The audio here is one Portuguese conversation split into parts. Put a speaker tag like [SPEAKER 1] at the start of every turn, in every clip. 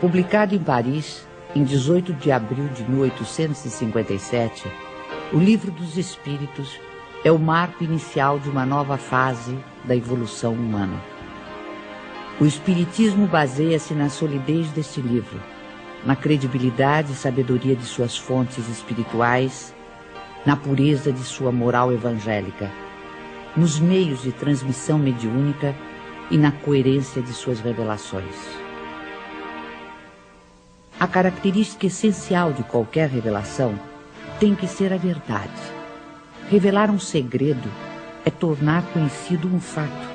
[SPEAKER 1] Publicado em Paris, em 18 de abril de 1857, o Livro dos Espíritos é o marco inicial de uma nova fase da evolução humana. O Espiritismo baseia-se na solidez deste livro, na credibilidade e sabedoria de suas fontes espirituais, na pureza de sua moral evangélica, nos meios de transmissão mediúnica e na coerência de suas revelações. A característica essencial de qualquer revelação tem que ser a verdade. Revelar um segredo é tornar conhecido um fato.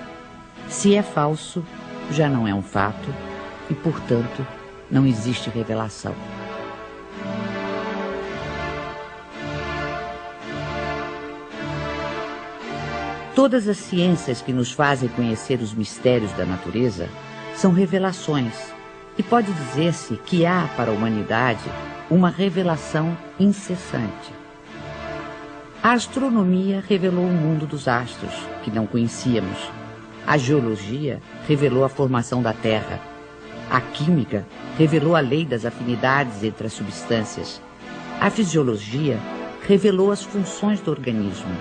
[SPEAKER 1] Se é falso, já não é um fato e, portanto, não existe revelação. Todas as ciências que nos fazem conhecer os mistérios da natureza são revelações, e pode dizer-se que há para a humanidade uma revelação incessante. A astronomia revelou o mundo dos astros, que não conhecíamos. A geologia revelou a formação da Terra. A química revelou a lei das afinidades entre as substâncias. A fisiologia revelou as funções do organismo.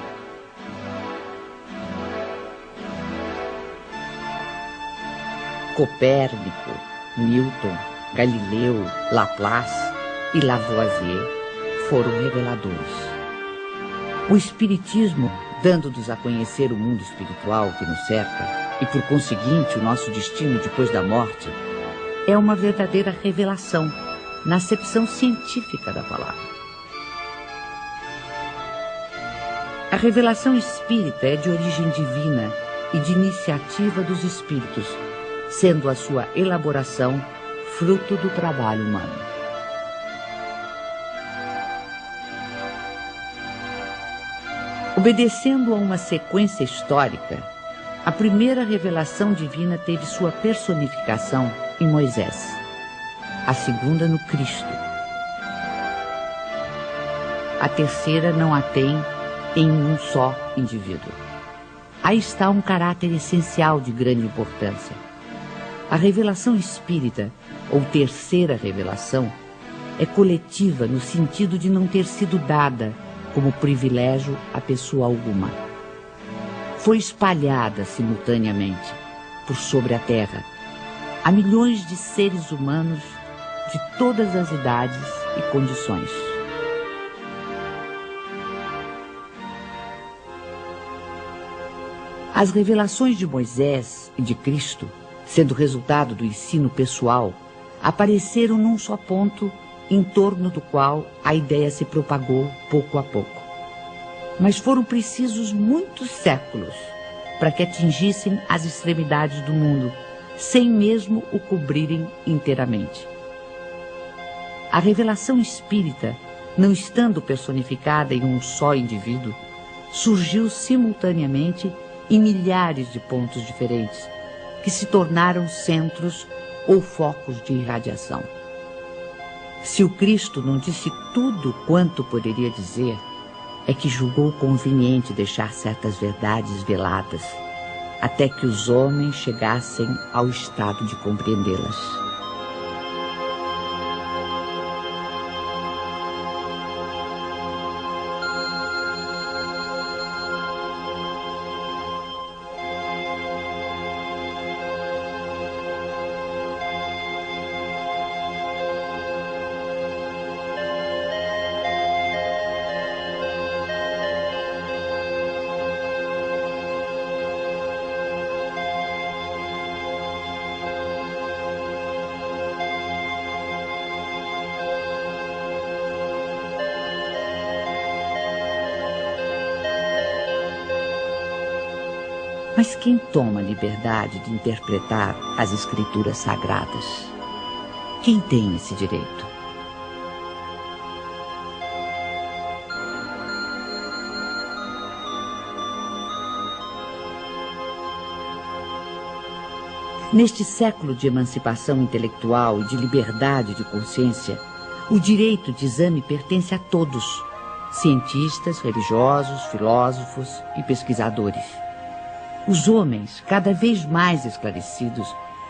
[SPEAKER 1] Copérnico, Newton, Galileu, Laplace e Lavoisier foram reveladores. O Espiritismo, dando-nos a conhecer o mundo espiritual que nos cerca e, por conseguinte, o nosso destino depois da morte, é uma verdadeira revelação, na acepção científica da palavra. A revelação espírita é de origem divina e de iniciativa dos espíritos, sendo a sua elaboração fruto do trabalho humano. Obedecendo a uma sequência histórica, a primeira revelação divina teve sua personificação em Moisés, a segunda no Cristo. A terceira não a tem em um só indivíduo. Aí está um caráter essencial de grande importância. A revelação espírita, ou terceira revelação, é coletiva no sentido de não ter sido dada como privilégio a pessoa alguma. Foi espalhada simultaneamente por sobre a Terra a milhões de seres humanos de todas as idades e condições. As revelações de Moisés e de Cristo, sendo resultado do ensino pessoal, apareceram num só ponto em torno do qual a ideia se propagou pouco a pouco. Mas foram precisos muitos séculos para que atingissem as extremidades do mundo, sem mesmo o cobrirem inteiramente. A revelação espírita, não estando personificada em um só indivíduo, surgiu simultaneamente em milhares de pontos diferentes, que se tornaram centros ou focos de irradiação. Se o Cristo não disse tudo quanto poderia dizer, é que julgou conveniente deixar certas verdades veladas, até que os homens chegassem ao estado de compreendê-las. Mas quem toma a liberdade de interpretar as escrituras sagradas? Quem tem esse direito? Neste século de emancipação intelectual e de liberdade de consciência, o direito de exame pertence a todos, cientistas, religiosos, filósofos e pesquisadores. Os homens, cada vez mais esclarecidos,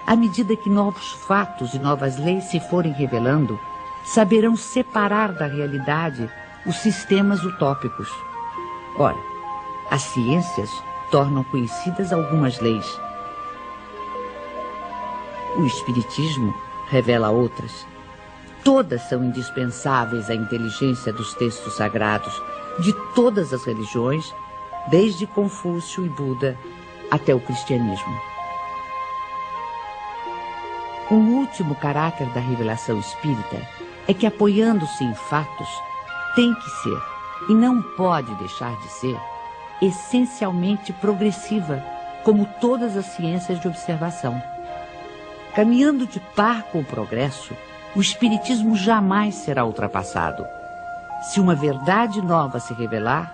[SPEAKER 1] à medida que novos fatos e novas leis se forem revelando, saberão separar da realidade os sistemas utópicos. Ora, as ciências tornam conhecidas algumas leis. O Espiritismo revela outras. Todas são indispensáveis à inteligência dos textos sagrados de todas as religiões, desde Confúcio e Buda até o cristianismo. Um último caráter da revelação espírita é que, apoiando-se em fatos, tem que ser, e não pode deixar de ser, essencialmente progressiva, como todas as ciências de observação. Caminhando de par com o progresso, o Espiritismo jamais será ultrapassado. Se uma verdade nova se revelar,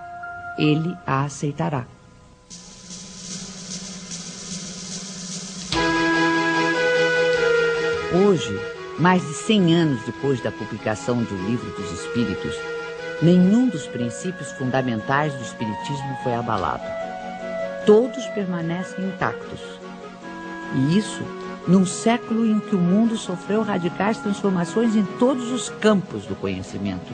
[SPEAKER 1] ele a aceitará. Hoje, mais de 100 anos depois da publicação de O Livro dos Espíritos, nenhum dos princípios fundamentais do Espiritismo foi abalado. Todos permanecem intactos. E isso num século em que o mundo sofreu radicais transformações em todos os campos do conhecimento.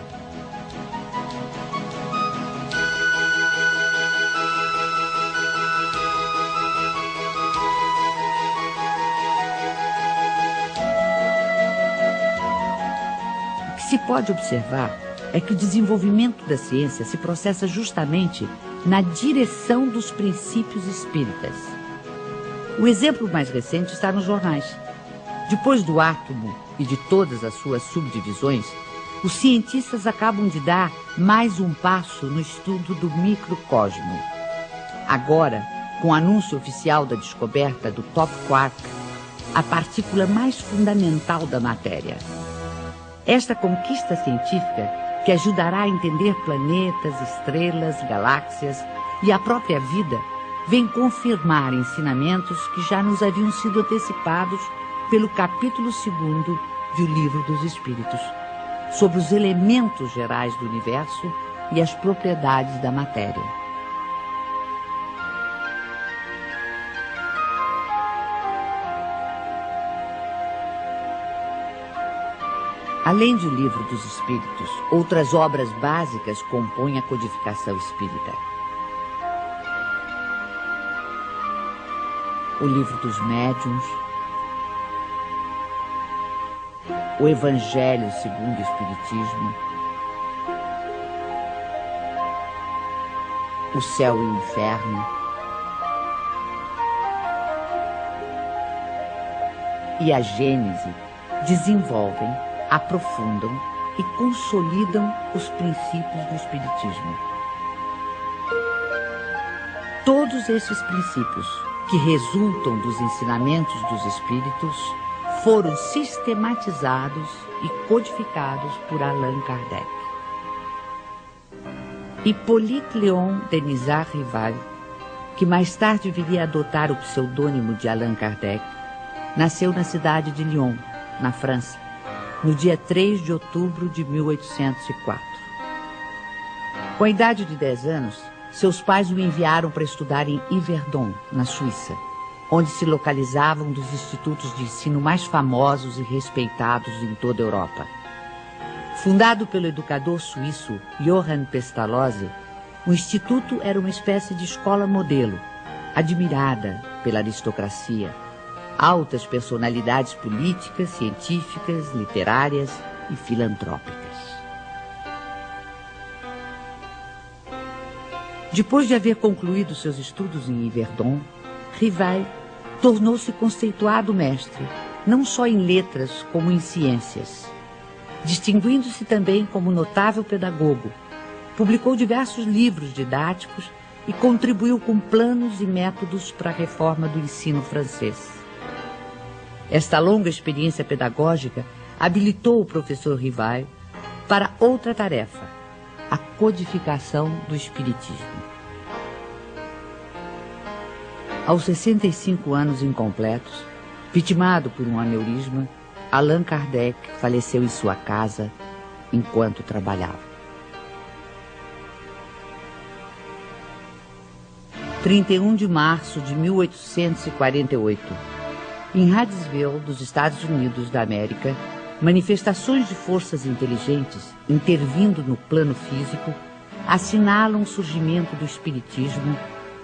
[SPEAKER 1] O que se pode observar é que o desenvolvimento da ciência se processa justamente na direção dos princípios espíritas. O exemplo mais recente está nos jornais. Depois do átomo e de todas as suas subdivisões, os cientistas acabam de dar mais um passo no estudo do microcosmo. Agora, com o anúncio oficial da descoberta do top quark, a partícula mais fundamental da matéria. Esta conquista científica, que ajudará a entender planetas, estrelas, galáxias e a própria vida, vem confirmar ensinamentos que já nos haviam sido antecipados pelo capítulo 2º do Livro dos Espíritos, sobre os elementos gerais do universo e as propriedades da matéria. Além do Livro dos Espíritos, outras obras básicas compõem a codificação espírita. O Livro dos Médiuns, o Evangelho segundo o Espiritismo, o Céu e o Inferno e a Gênese desenvolvem, aprofundam e consolidam os princípios do Espiritismo. Todos esses princípios, que resultam dos ensinamentos dos Espíritos, foram sistematizados e codificados por Allan Kardec. Hippolyte Léon Denisard Rival, que mais tarde viria a adotar o pseudônimo de Allan Kardec, nasceu na cidade de Lyon, na França, no dia 3 de outubro de 1804. Com a idade de 10 anos, seus pais o enviaram para estudar em Yverdon, na Suíça, onde se localizavam um dos institutos de ensino mais famosos e respeitados em toda a Europa. Fundado pelo educador suíço Johann Pestalozzi, o instituto era uma espécie de escola modelo, admirada pela aristocracia, altas personalidades políticas, científicas, literárias e filantrópicas. Depois de haver concluído seus estudos em Yverdon, Rival tornou-se conceituado mestre, não só em letras, como em ciências. Distinguindo-se também como notável pedagogo, publicou diversos livros didáticos e contribuiu com planos e métodos para a reforma do ensino francês. Esta longa experiência pedagógica habilitou o professor Rival para outra tarefa, a codificação do Espiritismo. Aos 65 anos incompletos, vitimado por um aneurisma, Allan Kardec faleceu em sua casa enquanto trabalhava. 31 de março de 1848, Em Hydesville, dos Estados Unidos da América, manifestações de forças inteligentes intervindo no plano físico assinalam o surgimento do espiritismo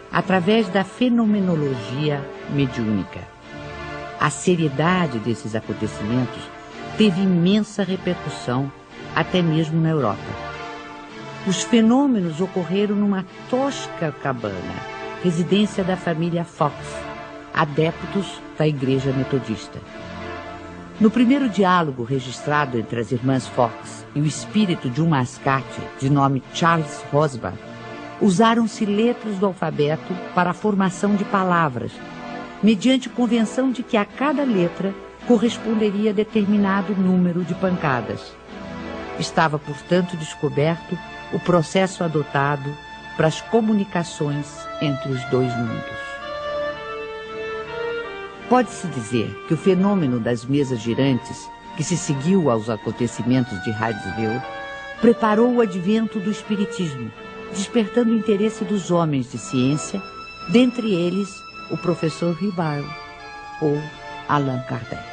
[SPEAKER 1] através da fenomenologia mediúnica. A seriedade desses acontecimentos teve imensa repercussão até mesmo na Europa. Os fenômenos ocorreram numa tosca cabana, residência da família Fox, adeptos da Igreja Metodista. No primeiro diálogo registrado entre as irmãs Fox e o espírito de um mascate de nome Charles Rosbach, usaram-se letras do alfabeto para a formação de palavras, mediante convenção de que a cada letra corresponderia a determinado número de pancadas. Estava, portanto, descoberto o processo adotado para as comunicações entre os dois mundos. Pode-se dizer que o fenômeno das mesas girantes, que se seguiu aos acontecimentos de Hydesville, preparou o advento do espiritismo, despertando o interesse dos homens de ciência, dentre eles o professor Ribard ou Allan Kardec.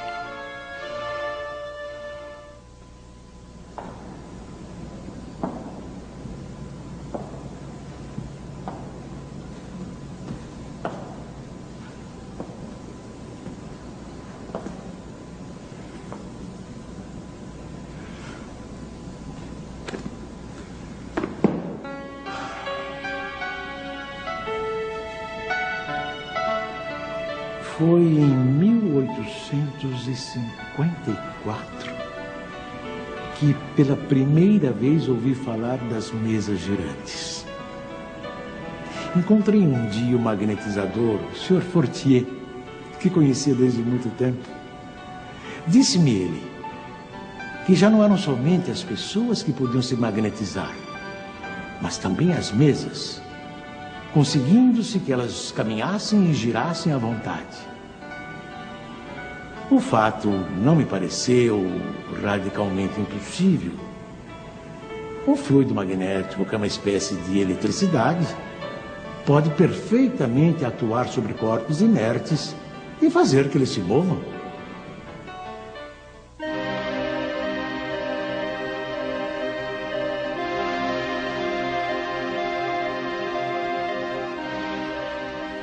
[SPEAKER 2] Foi em 1854 que pela primeira vez ouvi falar das mesas girantes. Encontrei um dia o magnetizador, o Sr. Fortier, que conhecia desde muito tempo. Disse-me ele que já não eram somente as pessoas que podiam se magnetizar, mas também as mesas, conseguindo-se que elas caminhassem e girassem à vontade. O fato não me pareceu radicalmente impossível. O fluido magnético, que é uma espécie de eletricidade, pode perfeitamente atuar sobre corpos inertes e fazer que eles se movam.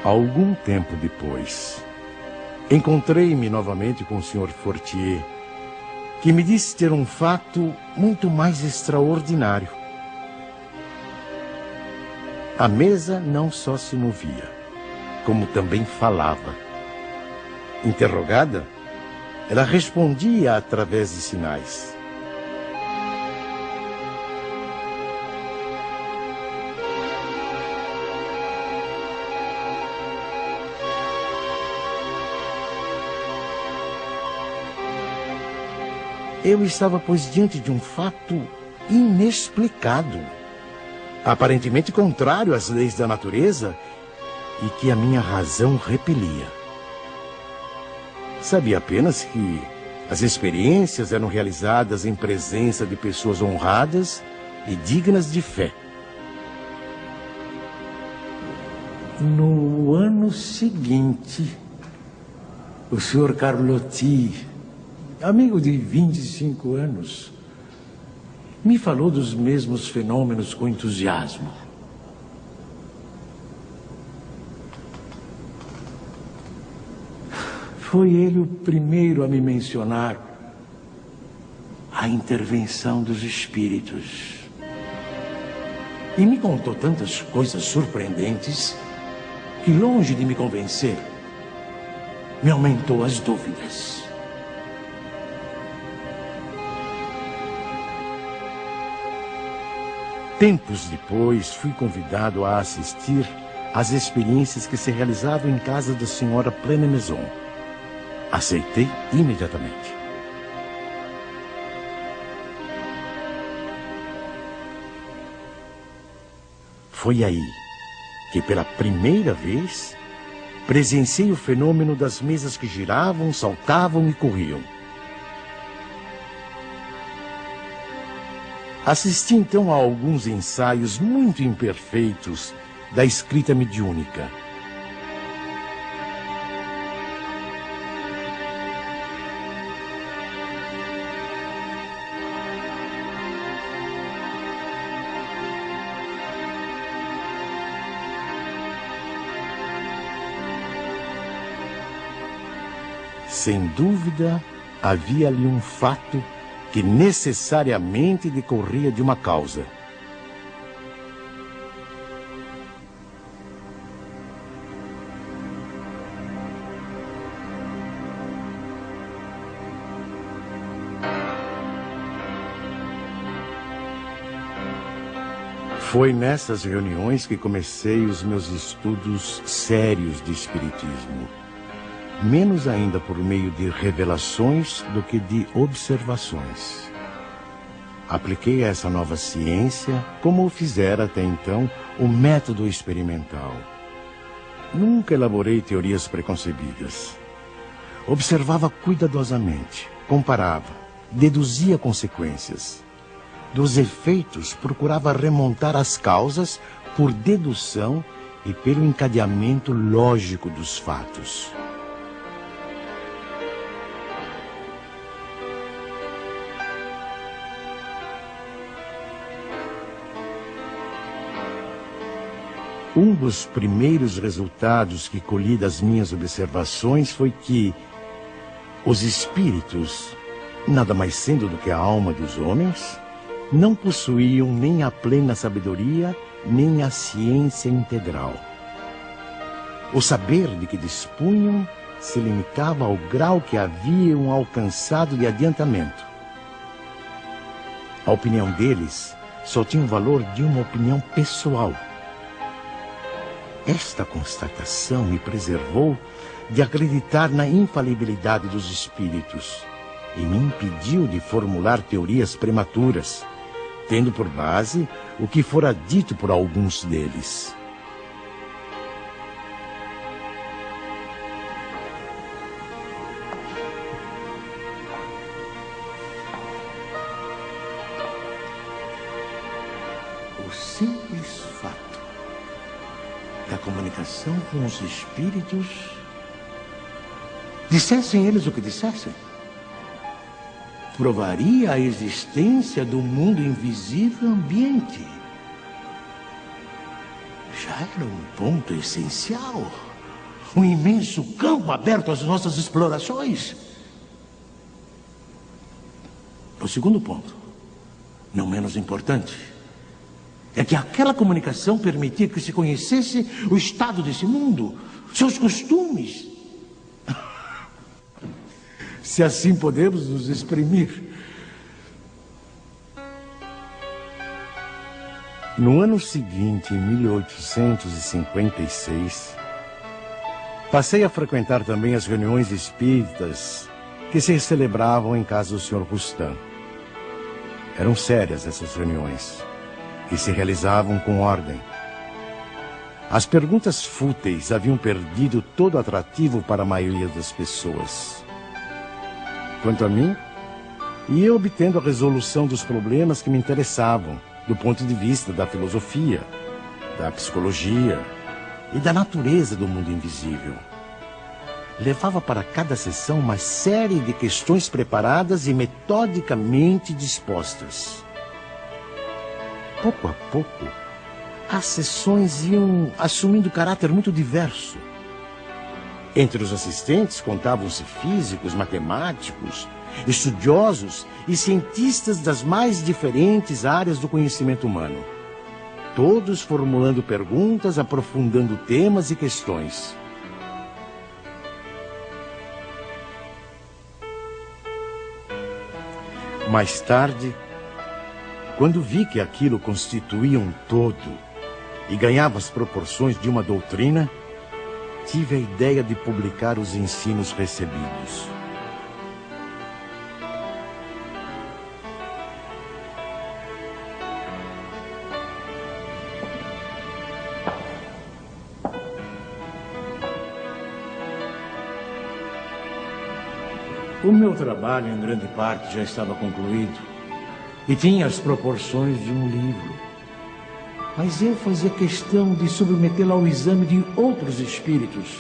[SPEAKER 3] Algum tempo depois, encontrei-me novamente com o Sr. Fortier, que me disse ter um fato muito mais extraordinário. A mesa não só se movia, como também falava. Interrogada, ela respondia através de sinais. Eu estava, pois, diante de um fato inexplicado, aparentemente contrário às leis da natureza e que a minha razão repelia. Sabia apenas que as experiências eram realizadas em presença de pessoas honradas e dignas de fé.
[SPEAKER 2] No ano seguinte, o Sr. Carlotti, amigo de 25 anos, me falou dos mesmos fenômenos com entusiasmo. Foi ele o primeiro a me mencionar a intervenção dos espíritos. E me contou tantas coisas surpreendentes que, longe de me convencer, me aumentou as dúvidas.
[SPEAKER 3] Tempos depois, fui convidado a assistir às experiências que se realizavam em casa da senhora Plene Maison. Aceitei imediatamente. Foi aí que, pela primeira vez, presenciei o fenômeno das mesas que giravam, saltavam e corriam. Assisti então a alguns ensaios muito imperfeitos da escrita mediúnica. Sem dúvida, havia ali um fato que necessariamente decorria de uma causa. Foi nessas reuniões que comecei os meus estudos sérios de espiritismo. Menos ainda por meio de revelações do que de observações. Apliquei a essa nova ciência, como o fizera até então, o método experimental. Nunca elaborei teorias preconcebidas. Observava cuidadosamente, comparava, deduzia consequências. Dos efeitos, procurava remontar as causas por dedução e pelo encadeamento lógico dos fatos. Um dos primeiros resultados que colhi das minhas observações foi que os espíritos, nada mais sendo do que a alma dos homens, não possuíam nem a plena sabedoria, nem a ciência integral. O saber de que dispunham se limitava ao grau que haviam alcançado de adiantamento. A opinião deles só tinha o valor de uma opinião pessoal. Esta constatação me preservou de acreditar na infalibilidade dos espíritos e me impediu de formular teorias prematuras, tendo por base o que fora dito por alguns deles.
[SPEAKER 2] O simples fato da comunicação com os espíritos, dissessem eles o que dissessem, provaria a existência do mundo invisível ambiente. Já era um ponto essencial, um imenso campo aberto às nossas explorações. O segundo ponto, não menos importante, é que aquela comunicação permitia que se conhecesse o estado desse mundo, seus costumes. Se assim podemos nos exprimir.
[SPEAKER 3] No ano seguinte, em 1856, passei a frequentar também as reuniões espíritas que se celebravam em casa do Sr. Rustam. Eram sérias essas reuniões, que se realizavam com ordem. As perguntas fúteis haviam perdido todo atrativo para a maioria das pessoas. Quanto a mim, ia obtendo a resolução dos problemas que me interessavam, do ponto de vista da filosofia, da psicologia e da natureza do mundo invisível. Levava para cada sessão uma série de questões preparadas e metodicamente dispostas. Pouco a pouco, as sessões iam assumindo caráter muito diverso. Entre os assistentes contavam-se físicos, matemáticos, estudiosos e cientistas das mais diferentes áreas do conhecimento humano. Todos formulando perguntas, aprofundando temas e questões. Mais tarde, quando vi que aquilo constituía um todo e ganhava as proporções de uma doutrina, tive a ideia de publicar os ensinos recebidos.
[SPEAKER 2] O meu trabalho, em grande parte, já estava concluído e tinha as proporções de um livro. Mas eu fazia questão de submetê-lo ao exame de outros espíritos,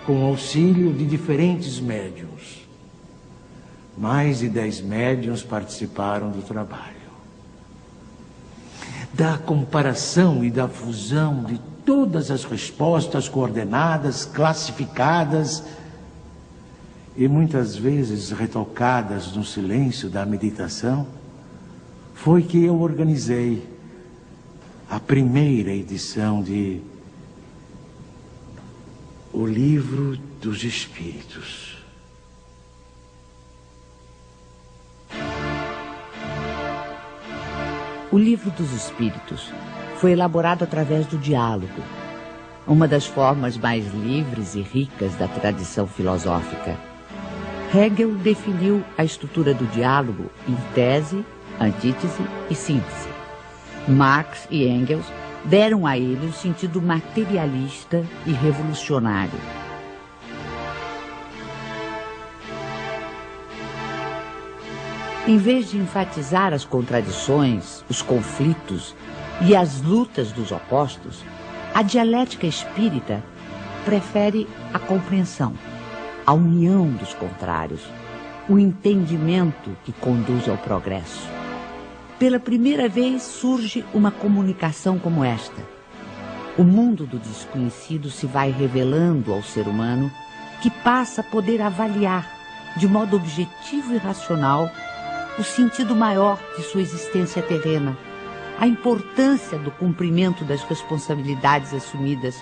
[SPEAKER 2] com auxílio de diferentes médiuns. Mais de 10 médiuns participaram do trabalho. Da comparação e da fusão de todas as respostas coordenadas, classificadas, e muitas vezes retocadas no silêncio da meditação, foi que eu organizei a primeira edição de O Livro dos Espíritos.
[SPEAKER 1] O Livro dos Espíritos foi elaborado através do diálogo, uma das formas mais livres e ricas da tradição filosófica. Hegel definiu a estrutura do diálogo em tese, antítese e síntese. Marx e Engels deram a ele o sentido materialista e revolucionário. Em vez de enfatizar as contradições, os conflitos e as lutas dos opostos, a dialética espírita prefere a compreensão, a união dos contrários, o entendimento que conduz ao progresso. Pela primeira vez surge uma comunicação como esta. O mundo do desconhecido se vai revelando ao ser humano, que passa a poder avaliar, de modo objetivo e racional, o sentido maior de sua existência terrena, a importância do cumprimento das responsabilidades assumidas,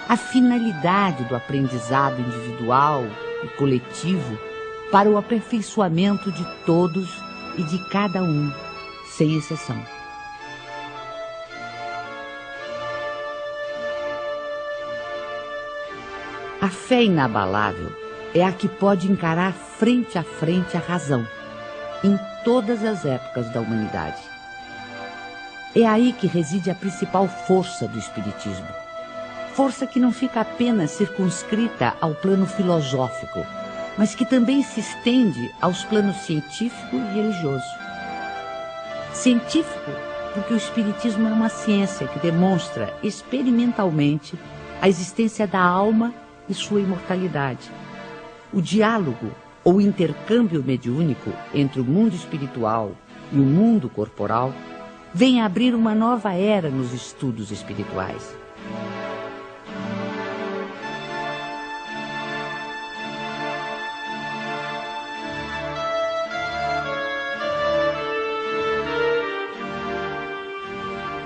[SPEAKER 1] a finalidade do aprendizado individual e coletivo para o aperfeiçoamento de todos e de cada um, sem exceção. A fé inabalável é a que pode encarar frente a frente a razão, em todas as épocas da humanidade. É aí que reside a principal força do Espiritismo. Força que não fica apenas circunscrita ao plano filosófico, mas que também se estende aos planos científico e religioso. Científico, porque o Espiritismo é uma ciência que demonstra experimentalmente a existência da alma e sua imortalidade. O diálogo ou intercâmbio mediúnico entre o mundo espiritual e o mundo corporal vem abrir uma nova era nos estudos espirituais.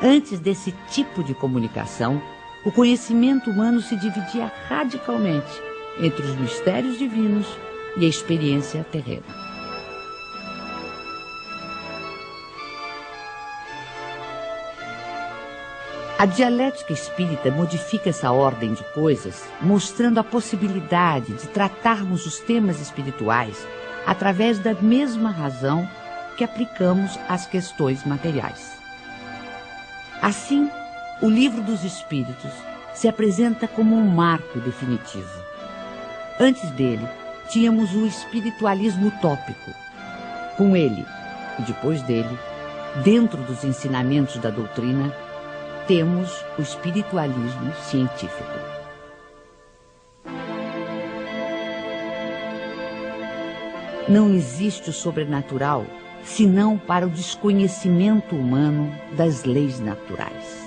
[SPEAKER 1] Antes desse tipo de comunicação, o conhecimento humano se dividia radicalmente entre os mistérios divinos e a experiência terrena. A dialética espírita modifica essa ordem de coisas, mostrando a possibilidade de tratarmos os temas espirituais através da mesma razão que aplicamos às questões materiais. Assim, o Livro dos Espíritos se apresenta como um marco definitivo. Antes dele, tínhamos o espiritualismo utópico. Com ele, e depois dele, dentro dos ensinamentos da doutrina, temos o espiritualismo científico. Não existe o sobrenatural senão para o desconhecimento humano das leis naturais.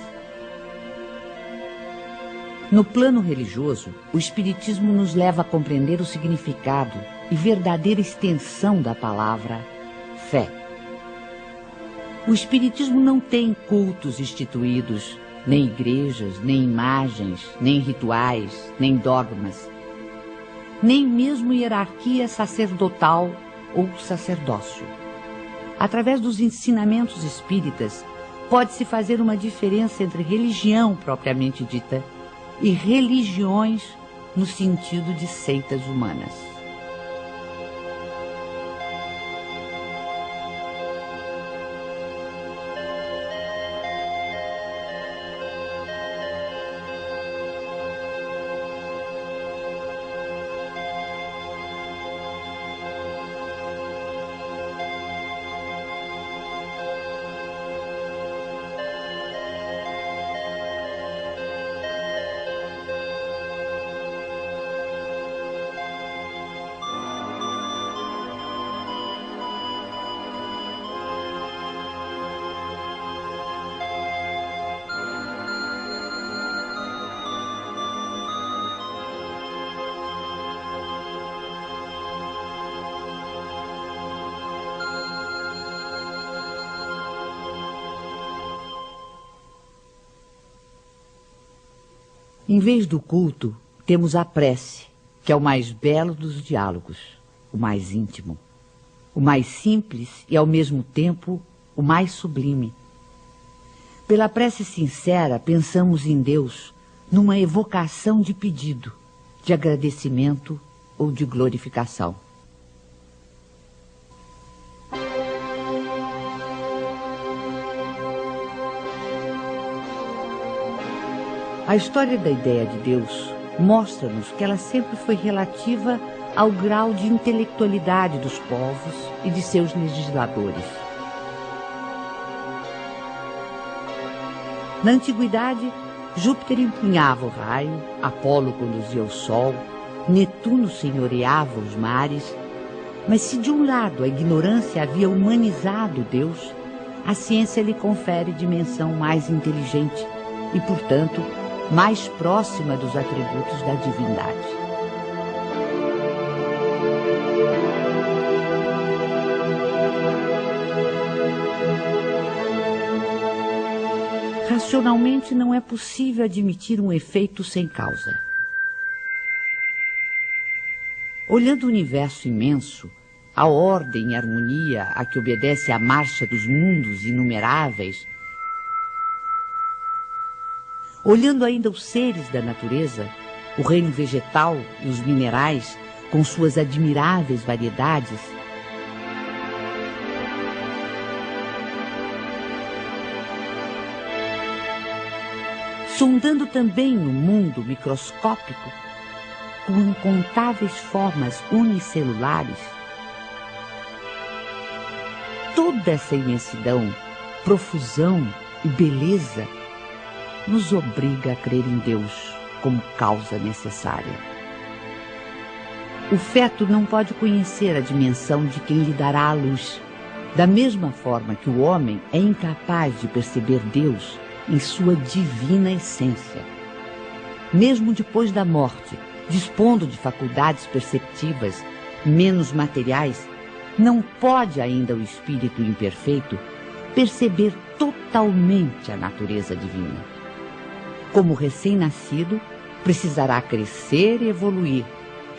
[SPEAKER 1] No plano religioso, o Espiritismo nos leva a compreender o significado e verdadeira extensão da palavra fé. O Espiritismo não tem cultos instituídos, nem igrejas, nem imagens, nem rituais, nem dogmas, nem mesmo hierarquia sacerdotal ou sacerdócio. Através dos ensinamentos espíritas, pode-se fazer uma diferença entre religião propriamente dita e religiões no sentido de seitas humanas. Em vez do culto, temos a prece, que é o mais belo dos diálogos, o mais íntimo, o mais simples e, ao mesmo tempo, o mais sublime. Pela prece sincera, pensamos em Deus numa evocação de pedido, de agradecimento ou de glorificação. A história da ideia de Deus mostra-nos que ela sempre foi relativa ao grau de intelectualidade dos povos e de seus legisladores. Na antiguidade, Júpiter empunhava o raio, Apolo conduzia o sol, Netuno senhoreava os mares. Mas se de um lado a ignorância havia humanizado Deus, a ciência lhe confere dimensão mais inteligente e, portanto, mais próxima dos atributos da divindade. Racionalmente não é possível admitir um efeito sem causa. Olhando o universo imenso, a ordem e harmonia a que obedece a marcha dos mundos inumeráveis, olhando ainda os seres da natureza, o reino vegetal e os minerais, com suas admiráveis variedades, sondando também o mundo microscópico, com incontáveis formas unicelulares, toda essa imensidão, profusão e beleza nos obriga a crer em Deus como causa necessária. O feto não pode conhecer a dimensão de quem lhe dará a luz, da mesma forma que o homem é incapaz de perceber Deus em sua divina essência. Mesmo depois da morte, dispondo de faculdades perceptivas menos materiais, não pode ainda o espírito imperfeito perceber totalmente a natureza divina. Como recém-nascido, precisará crescer e evoluir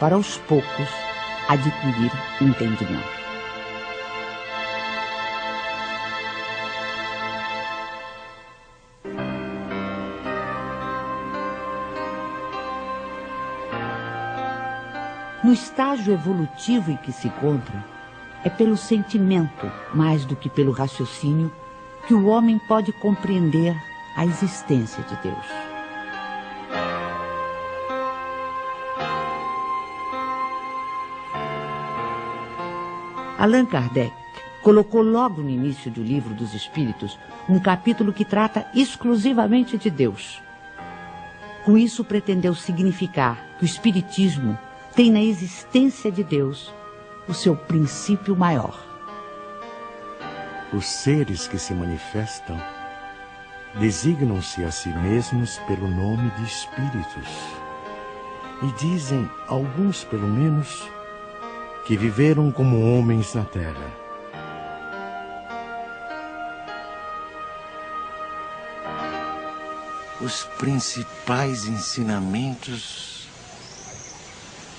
[SPEAKER 1] para, aos poucos, adquirir entendimento. No estágio evolutivo em que se encontra, é pelo sentimento, mais do que pelo raciocínio, que o homem pode compreender a existência de Deus. Allan Kardec colocou logo no início do Livro dos Espíritos um capítulo que trata exclusivamente de Deus. Com isso pretendeu significar que o Espiritismo tem na existência de Deus o seu princípio maior.
[SPEAKER 3] Os seres que se manifestam designam-se a si mesmos pelo nome de espíritos e dizem, alguns pelo menos, que viveram como homens na terra.
[SPEAKER 2] Os principais ensinamentos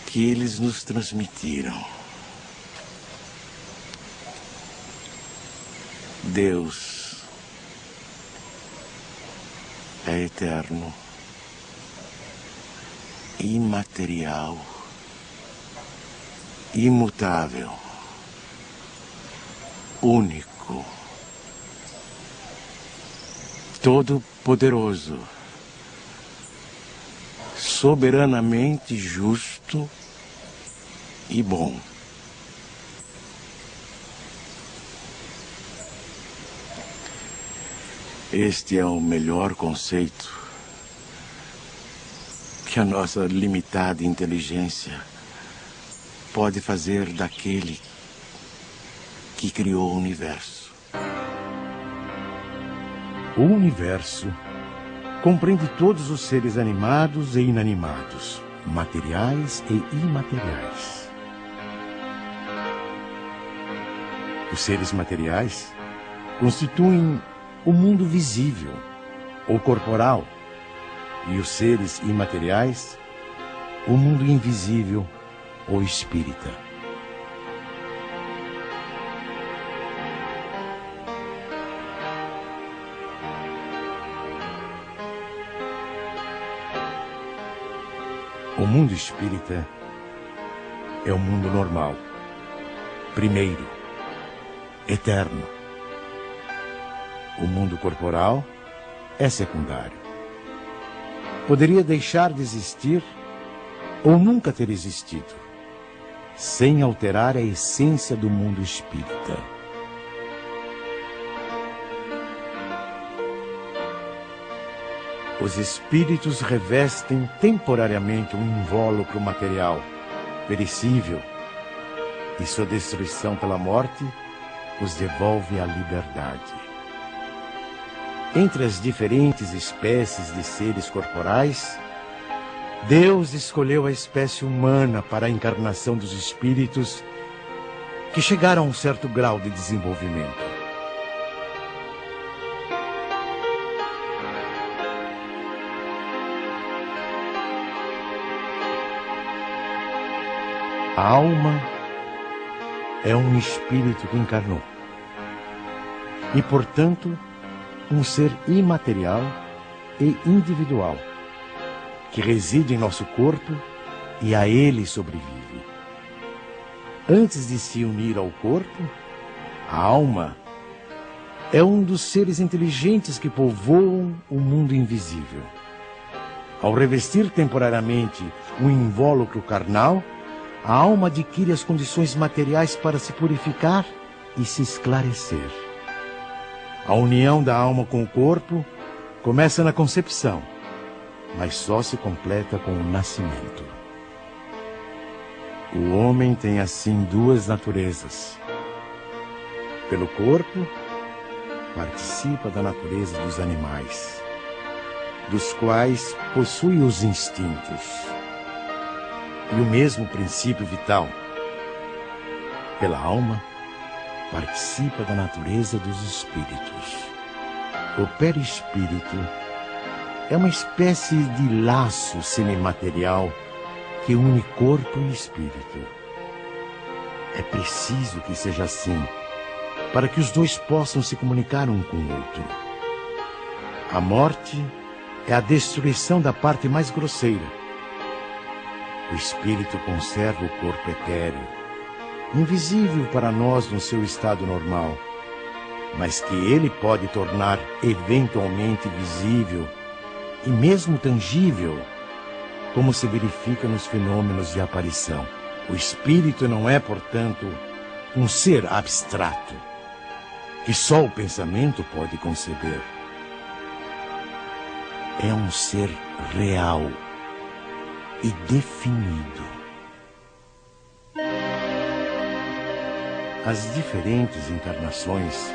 [SPEAKER 2] que eles nos transmitiram. Deus é eterno, imaterial, imutável, único, todo-poderoso, soberanamente justo e bom. Este é o melhor conceito que a nossa limitada inteligência pode fazer daquele que criou o universo.
[SPEAKER 3] O universo compreende todos os seres animados e inanimados, materiais e imateriais. Os seres materiais constituem o mundo visível ou corporal, e os seres imateriais, o mundo invisível ou espírita. O mundo espírita é o mundo normal, primeiro, eterno. O mundo corporal é secundário. Poderia deixar de existir ou nunca ter existido, sem alterar a essência do mundo espírita. Os espíritos revestem temporariamente um invólucro material, perecível, e sua destruição pela morte os devolve à liberdade. Entre as diferentes espécies de seres corporais, Deus escolheu a espécie humana para a encarnação dos espíritos que chegaram a um certo grau de desenvolvimento. A alma é um espírito que encarnou e, portanto, um ser imaterial e individual que reside em nosso corpo e a ele sobrevive. Antes de se unir ao corpo, a alma é um dos seres inteligentes que povoam o mundo invisível. Ao revestir temporariamente um invólucro carnal, a alma adquire as condições materiais para se purificar e se esclarecer. A união da alma com o corpo começa na concepção, mas só se completa com o nascimento. O homem tem assim duas naturezas. Pelo corpo, participa da natureza dos animais, dos quais possui os instintos e o mesmo princípio vital. Pela alma, participa da natureza dos espíritos. O perispírito é uma espécie de laço semimaterial que une corpo e espírito. É preciso que seja assim, para que os dois possam se comunicar um com o outro. A morte é a destruição da parte mais grosseira. O espírito conserva o corpo etéreo, invisível para nós no seu estado normal, mas que ele pode tornar eventualmente visível e mesmo tangível, como se verifica nos fenômenos de aparição. O espírito não é, portanto, um ser abstrato, que só o pensamento pode conceber. É um ser real e definido. As diferentes encarnações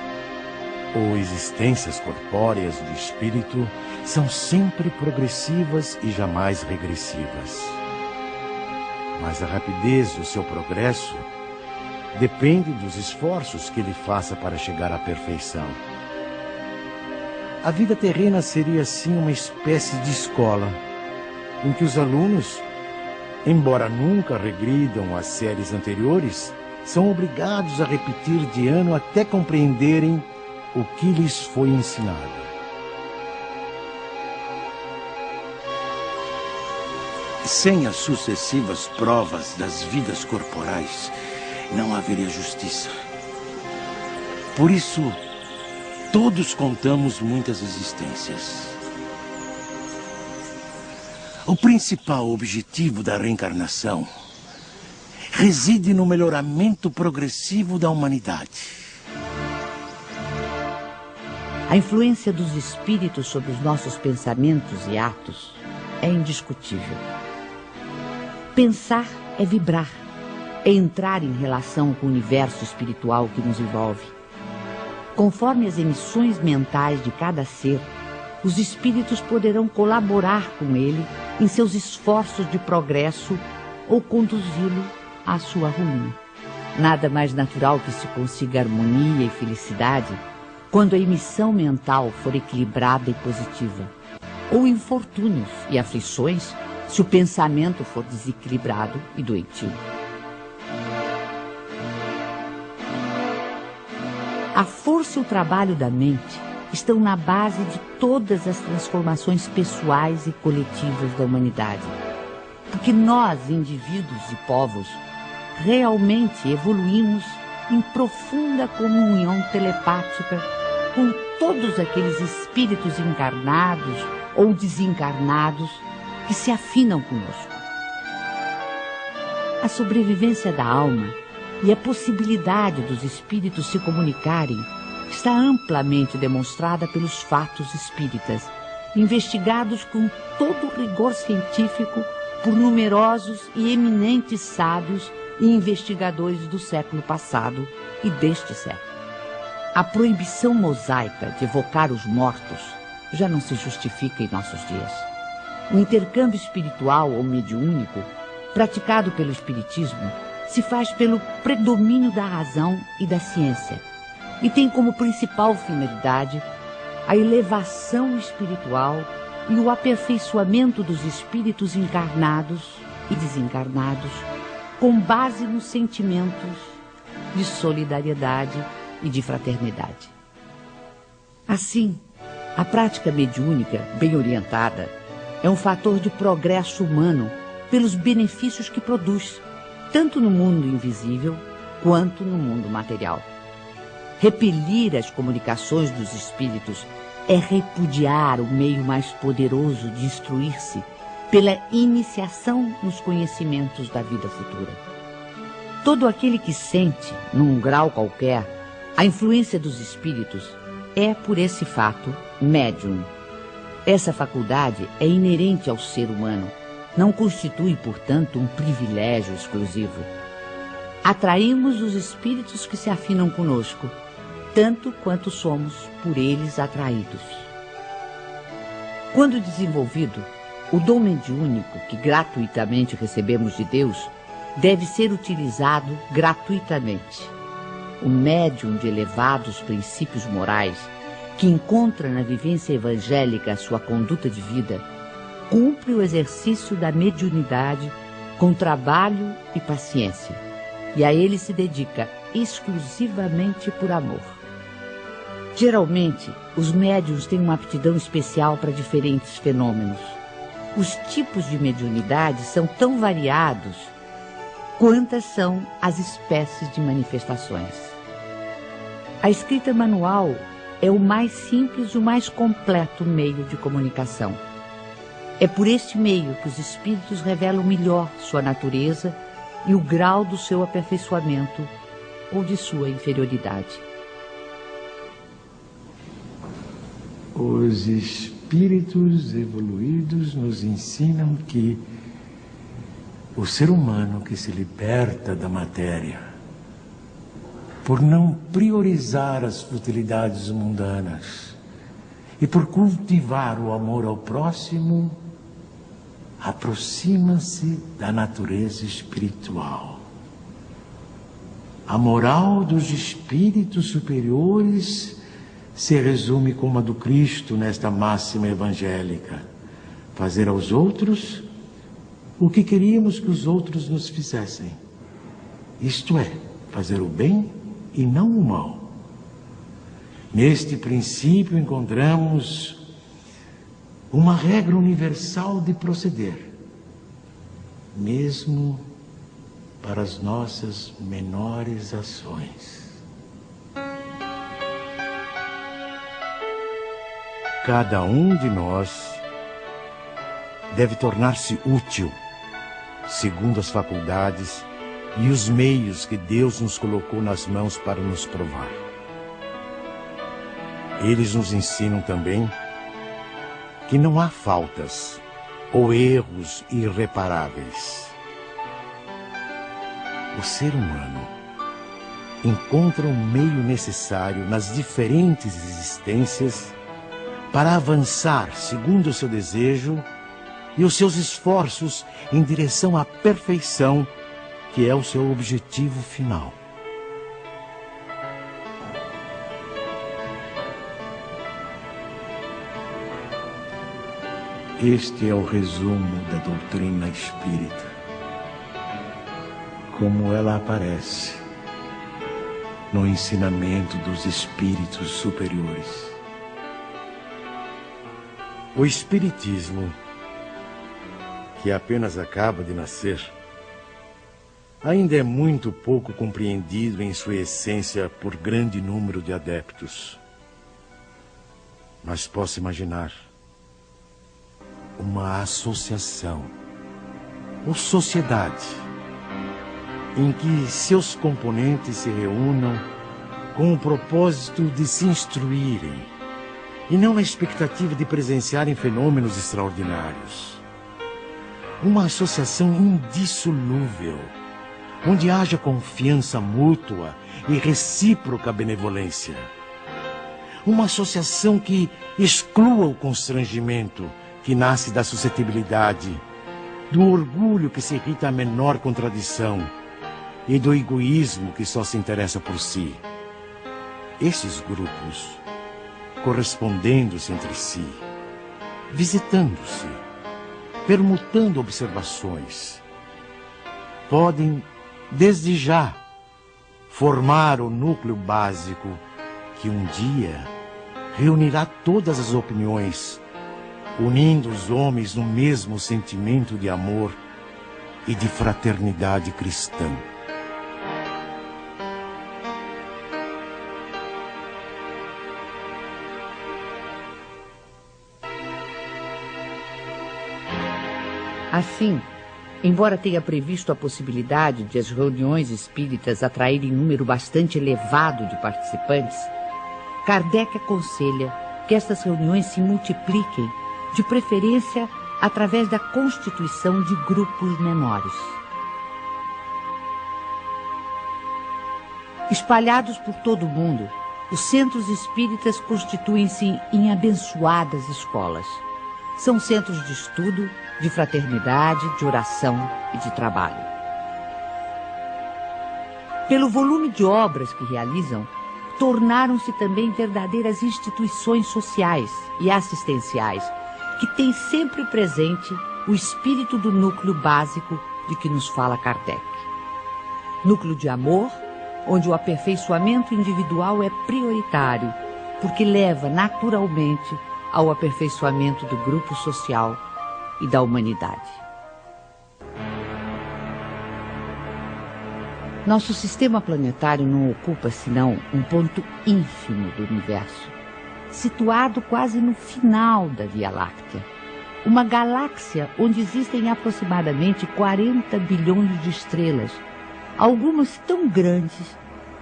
[SPEAKER 3] ou existências corpóreas do espírito são sempre progressivas e jamais regressivas. Mas a rapidez do seu progresso depende dos esforços que ele faça para chegar à perfeição. A vida terrena seria assim uma espécie de escola, em que os alunos, embora nunca regridam às séries anteriores, são obrigados a repetir de ano até compreenderem o que lhes foi ensinado.
[SPEAKER 2] Sem as sucessivas provas das vidas corporais, não haveria justiça. Por isso, todos contamos muitas existências. O principal objetivo da reencarnação reside no melhoramento progressivo da humanidade.
[SPEAKER 1] A influência dos espíritos sobre os nossos pensamentos e atos é indiscutível. Pensar é vibrar, é entrar em relação com o universo espiritual que nos envolve. Conforme as emissões mentais de cada ser, os espíritos poderão colaborar com ele em seus esforços de progresso ou conduzi-lo à sua ruína. Nada mais natural que se consiga harmonia e felicidade quando a emissão mental for equilibrada e positiva. ou infortúnios e aflições se o pensamento for desequilibrado e doentio. A força e o trabalho da mente estão na base de todas as transformações pessoais e coletivas da humanidade. Porque nós, indivíduos e povos, realmente evoluímos em profunda comunhão telepática com todos aqueles espíritos encarnados ou desencarnados que se afinam conosco. A sobrevivência da alma e a possibilidade dos espíritos se comunicarem está amplamente demonstrada pelos fatos espíritas, investigados com todo o rigor científico por numerosos e eminentes sábios e investigadores do século passado e deste século. A proibição mosaica de evocar os mortos já não se justifica em nossos dias. O intercâmbio espiritual ou mediúnico, praticado pelo espiritismo, se faz pelo predomínio da razão e da ciência e tem como principal finalidade a elevação espiritual e o aperfeiçoamento dos espíritos encarnados e desencarnados com base nos sentimentos de solidariedade e de fraternidade. Assim, a prática mediúnica, bem orientada, é um fator de progresso humano pelos benefícios que produz, tanto no mundo invisível quanto no mundo material. Repelir as comunicações dos espíritos é repudiar o meio mais poderoso de instruir-se pela iniciação nos conhecimentos da vida futura. Todo aquele que sente, num grau qualquer, a influência dos espíritos é, por esse fato, médium. Essa faculdade é inerente ao ser humano, não constitui, portanto, um privilégio exclusivo. Atraímos os espíritos que se afinam conosco, tanto quanto somos por eles atraídos. Quando desenvolvido, o dom mediúnico que gratuitamente recebemos de Deus deve ser utilizado gratuitamente. O médium de elevados princípios morais, que encontra na vivência evangélica a sua conduta de vida, cumpre o exercício da mediunidade com trabalho e paciência, e a ele se dedica exclusivamente por amor. Geralmente, os médiuns têm uma aptidão especial para diferentes fenômenos. Os tipos de mediunidade são tão variados quantas são as espécies de manifestações. A escrita manual é o mais simples e o mais completo meio de comunicação. É por este meio que os espíritos revelam melhor sua natureza e o grau do seu aperfeiçoamento ou de sua inferioridade.
[SPEAKER 2] Os espíritos evoluídos nos ensinam que o ser humano que se liberta da matéria, por não priorizar as futilidades mundanas e por cultivar o amor ao próximo, aproxima-se da natureza espiritual. A moral dos espíritos superiores se resume como a do Cristo nesta máxima evangélica: fazer aos outros o que queríamos que os outros nos fizessem. Isto é, fazer o bem e não o mal. Neste princípio encontramos uma regra universal de proceder, mesmo para as nossas menores ações.
[SPEAKER 3] Cada um de nós deve tornar-se útil, segundo as faculdades e os meios que Deus nos colocou nas mãos para nos provar. Eles nos ensinam também que não há faltas ou erros irreparáveis. O ser humano encontra o meio necessário nas diferentes existências para avançar segundo o seu desejo e os seus esforços em direção à perfeição, que é o seu objetivo final.
[SPEAKER 2] Este é o resumo da doutrina espírita, como ela aparece no ensinamento dos espíritos superiores.
[SPEAKER 3] O espiritismo, que apenas acaba de nascer, ainda é muito pouco compreendido em sua essência por grande número de adeptos. Mas posso imaginar uma associação ou sociedade em que seus componentes se reúnam com o propósito de se instruírem e não na expectativa de presenciarem fenômenos extraordinários. Uma associação indissolúvel, onde haja confiança mútua e recíproca benevolência. Uma associação que exclua o constrangimento que nasce da suscetibilidade, do orgulho que se irrita à menor contradição e do egoísmo que só se interessa por si. Esses grupos, correspondendo-se entre si, visitando-se, permutando observações, podem, desde já, formar o núcleo básico que um dia reunirá todas as opiniões, unindo os homens no mesmo sentimento de amor e de fraternidade cristã.
[SPEAKER 1] Assim, embora tenha previsto a possibilidade de as reuniões espíritas atraírem número bastante elevado de participantes, Kardec aconselha que estas reuniões se multipliquem, de preferência através da constituição de grupos menores. Espalhados por todo o mundo, os centros espíritas constituem-se em abençoadas escolas. São centros de estudo, de fraternidade, de oração e de trabalho. Pelo volume de obras que realizam, tornaram-se também verdadeiras instituições sociais e assistenciais, que têm sempre presente o espírito do núcleo básico de que nos fala Kardec. Núcleo de amor, onde o aperfeiçoamento individual é prioritário, porque leva naturalmente ao aperfeiçoamento do grupo social e da humanidade. Nosso sistema planetário não ocupa senão um ponto ínfimo do universo, situado quase no final da Via Láctea, uma galáxia onde existem aproximadamente 40 bilhões de estrelas, algumas tão grandes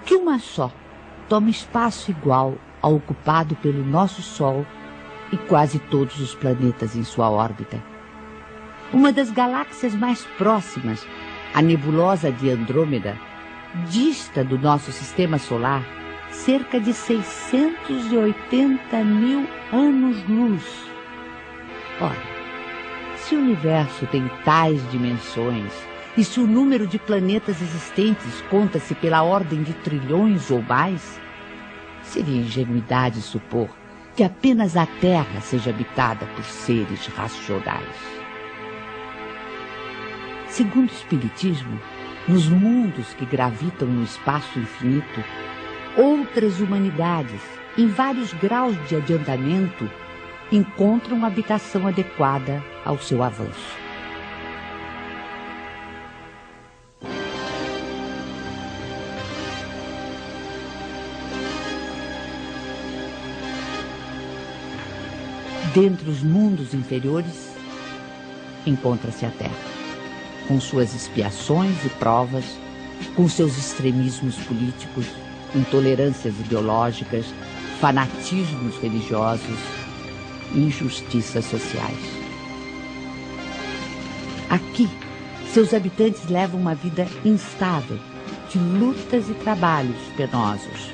[SPEAKER 1] que uma só toma espaço igual ao ocupado pelo nosso Sol e quase todos os planetas em sua órbita. Uma das galáxias mais próximas, a nebulosa de Andrômeda, dista do nosso sistema solar cerca de 680 mil anos-luz. Ora, se o universo tem tais dimensões e se o número de planetas existentes conta-se pela ordem de trilhões ou mais, seria ingenuidade supor que apenas a Terra seja habitada por seres racionais. Segundo o Espiritismo, nos mundos que gravitam no espaço infinito, outras humanidades, em vários graus de adiantamento, encontram habitação adequada ao seu avanço. Dentre os mundos inferiores, encontra-se a Terra, com suas expiações e provas, com seus extremismos políticos, intolerâncias ideológicas, fanatismos religiosos e injustiças sociais. Aqui, seus habitantes levam uma vida instável, de lutas e trabalhos penosos,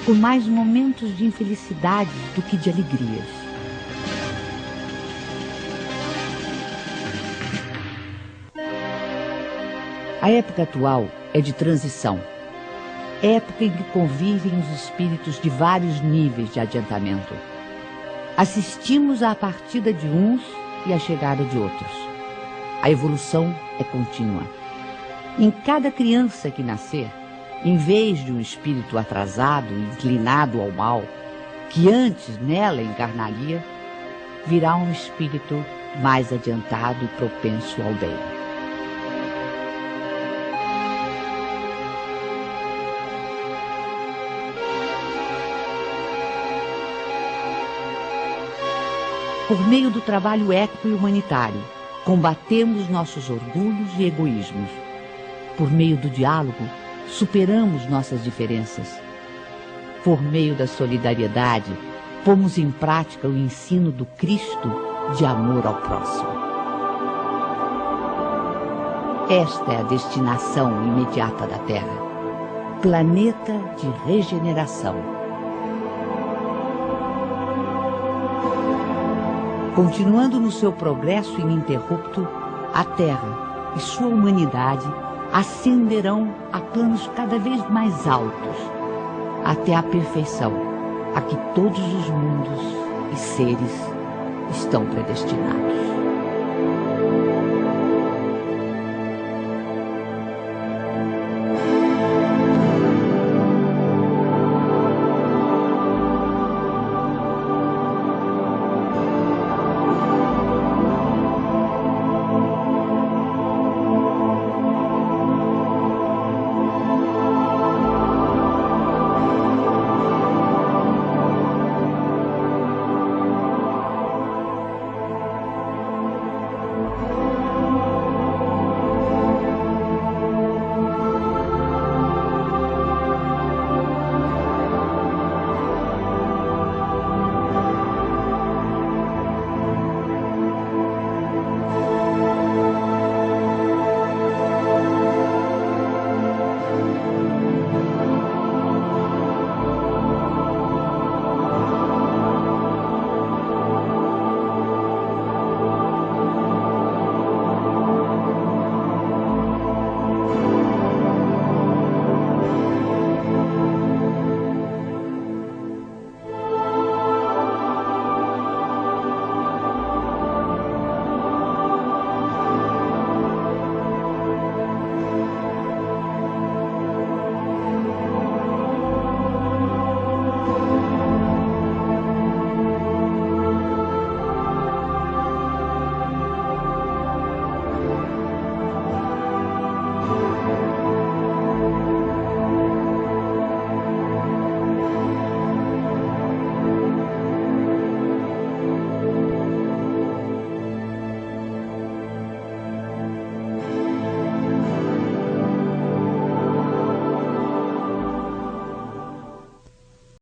[SPEAKER 1] com mais momentos de infelicidade do que de alegrias. A época atual é de transição, época em que convivem os espíritos de vários níveis de adiantamento. Assistimos à partida de uns e a chegada de outros. A evolução é contínua. Em cada criança que nascer, em vez de um espírito atrasado e inclinado ao mal, que antes nela encarnaria, virá um espírito mais adiantado e propenso ao bem. Por meio do trabalho ético e humanitário, combatemos nossos orgulhos e egoísmos. Por meio do diálogo, superamos nossas diferenças. Por meio da solidariedade, pomos em prática o ensino do Cristo de amor ao próximo. Esta é a destinação imediata da Terra. Planeta de regeneração. Continuando no seu progresso ininterrupto, a Terra e sua humanidade ascenderão a planos cada vez mais altos, até a perfeição a que todos os mundos e seres estão predestinados.